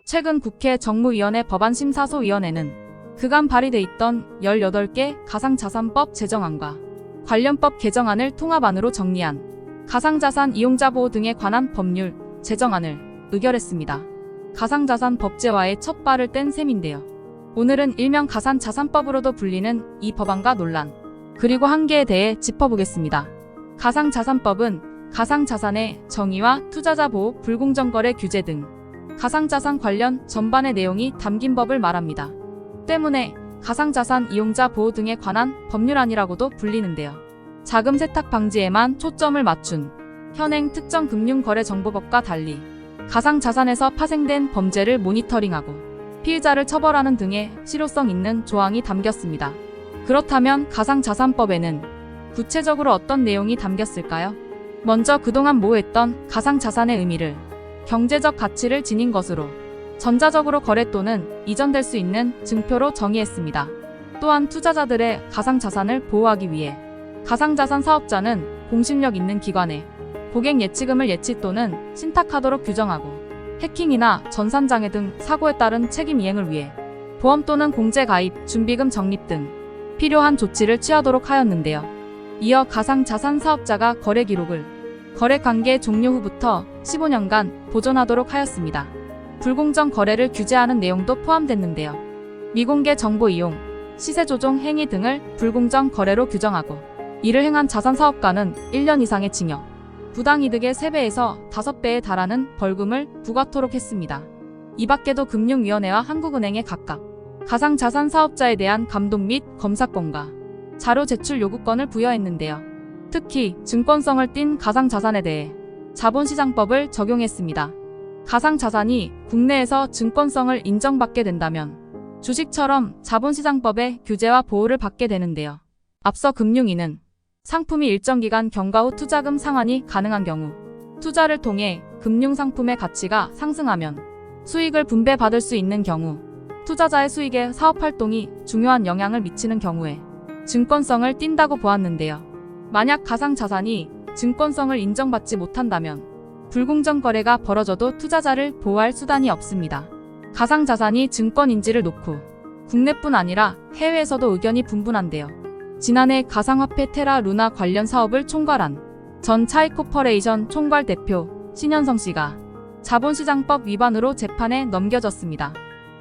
최근 국회 정무위원회 법안심사소위원회는 그간 발의돼 있던 18개 가상자산법 제정안과 관련법 개정안을 통합안으로 정리한 가상자산 이용자 보호 등에 관한 법률 제정안을 의결했습니다. 가상자산 법제화에 첫 발을 뗀 셈인데요. 오늘은 일명 가상자산법으로도 불리는 이 법안과 논란, 그리고 한계에 대해 짚어보겠습니다. 가상자산법은 가상자산의 정의와 투자자 보호, 불공정 거래 규제 등 가상자산 관련 전반의 내용이 담긴 법을 말합니다. 때문에 가상자산 이용자 보호 등에 관한 법률안이라고도 불리는데요. 자금 세탁 방지에만 초점을 맞춘 현행 특정 금융거래정보법과 달리 가상자산에서 파생된 범죄를 모니터링하고 피의자를 처벌하는 등의 실효성 있는 조항이 담겼습니다. 그렇다면 가상자산법에는 구체적으로 어떤 내용이 담겼을까요? 먼저 그동안 모호했던 가상자산의 의미를 경제적 가치를 지닌 것으로 전자적으로 거래 또는 이전될 수 있는 증표로 정의했습니다. 또한 투자자들의 가상자산을 보호하기 위해 가상자산 사업자는 공신력 있는 기관에 고객 예치금을 예치 또는 신탁하도록 규정하고 해킹이나 전산장애 등 사고에 따른 책임 이행을 위해 보험 또는 공제 가입, 준비금 적립 등 필요한 조치를 취하도록 하였는데요. 이어 가상자산 사업자가 거래 기록을 거래 관계 종료 후부터 15년간 보존하도록 하였습니다. 불공정 거래를 규제하는 내용도 포함됐는데요. 미공개 정보 이용, 시세 조종 행위 등을 불공정 거래로 규정하고 이를 행한 자산 사업가는 1년 이상의 징역, 부당이득의 3배에서 5배에 달하는 벌금을 부과토록 했습니다. 이 밖에도 금융위원회와 한국은행에 각각 가상자산 사업자에 대한 감독 및 검사권과 자료 제출 요구권을 부여했는데요. 특히 증권성을 띤 가상자산에 대해 자본시장법을 적용했습니다. 가상자산이 국내에서 증권성을 인정받게 된다면 주식처럼 자본시장법의 규제와 보호를 받게 되는데요. 앞서 금융위는 상품이 일정 기간 경과 후 투자금 상환이 가능한 경우, 투자를 통해 금융상품의 가치가 상승하면 수익을 분배받을 수 있는 경우, 투자자의 수익에 사업활동이 중요한 영향을 미치는 경우에 증권성을 띈다고 보았는데요. 만약 가상자산이 증권성을 인정받지 못한다면 불공정 거래가 벌어져도 투자자를 보호할 수단이 없습니다. 가상자산이 증권인지를 놓고 국내뿐 아니라 해외에서도 의견이 분분한데요. 지난해 가상화폐 테라 루나 관련 사업을 총괄한 전 차이코퍼레이션 총괄 대표 신현성 씨가 자본시장법 위반으로 재판에 넘겨졌습니다.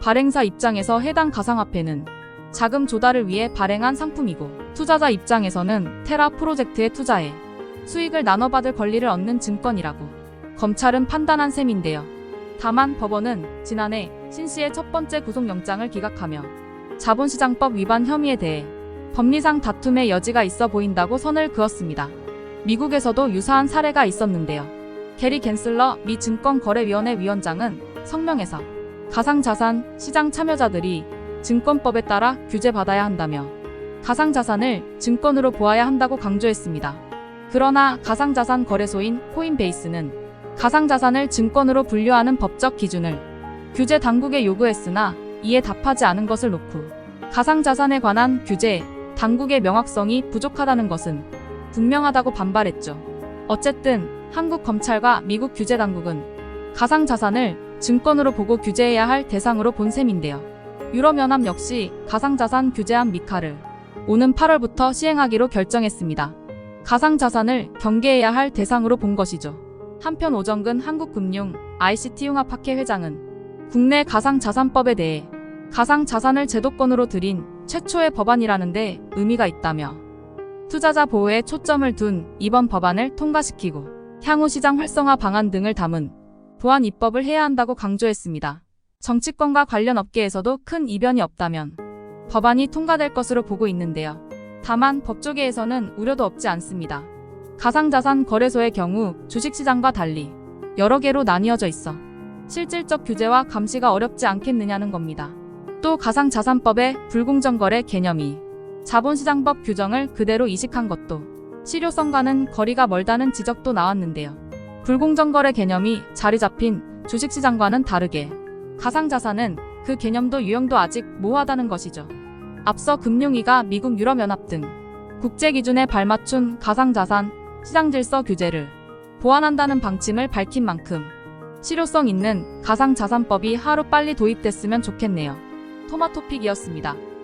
발행사 입장에서 해당 가상화폐는 자금 조달을 위해 발행한 상품이고 투자자 입장에서는 테라 프로젝트에 투자해 수익을 나눠받을 권리를 얻는 증권이라고 검찰은 판단한 셈인데요. 다만 법원은 지난해 신 씨의 첫 번째 구속영장을 기각하며 자본시장법 위반 혐의에 대해 법리상 다툼의 여지가 있어 보인다고 선을 그었습니다. 미국에서도 유사한 사례가 있었는데요. 게리 갠슬러 미 증권거래위원회 위원장은 성명에서 가상자산 시장 참여자들이 증권법에 따라 규제받아야 한다며 가상자산을 증권으로 보아야 한다고 강조했습니다. 그러나 가상자산 거래소인 코인베이스는 가상자산을 증권으로 분류하는 법적 기준을 규제 당국에 요구했으나 이에 답하지 않은 것을 놓고 가상자산에 관한 규제 당국의 명확성이 부족하다는 것은 분명하다고 반발했죠. 어쨌든 한국 검찰과 미국 규제 당국은 가상자산을 증권으로 보고 규제해야 할 대상으로 본 셈인데요. 유럽연합 역시 가상자산 규제안 미카를 오는 8월부터 시행하기로 결정했습니다. 가상자산을 경계해야 할 대상으로 본 것이죠. 한편 오정근 한국금융 ICT융합학회 회장은 국내 가상자산법에 대해 가상자산을 제도권으로 들인 최초의 법안이라는 데 의미가 있다며 투자자 보호에 초점을 둔 이번 법안을 통과시키고 향후 시장 활성화 방안 등을 담은 보완 입법을 해야 한다고 강조했습니다. 정치권과 관련 업계에서도 큰 이변이 없다면 법안이 통과될 것으로 보고 있는데요. 다만 법조계에서는 우려도 없지 않습니다. 가상자산 거래소의 경우 주식시장과 달리 여러 개로 나뉘어져 있어 실질적 규제와 감시가 어렵지 않겠느냐는 겁니다. 또 가상자산법의 불공정거래 개념이 자본시장법 규정을 그대로 이식한 것도 실효성과는 거리가 멀다는 지적도 나왔는데요. 불공정거래 개념이 자리 잡힌 주식시장과는 다르게 가상자산은 그 개념도 유형도 아직 모호하다는 것이죠. 앞서 금융위가 미국 유럽연합 등 국제기준에 발맞춘 가상자산 시장질서 규제를 보완한다는 방침을 밝힌 만큼 실효성 있는 가상자산법이 하루빨리 도입됐으면 좋겠네요. 토마토픽이었습니다.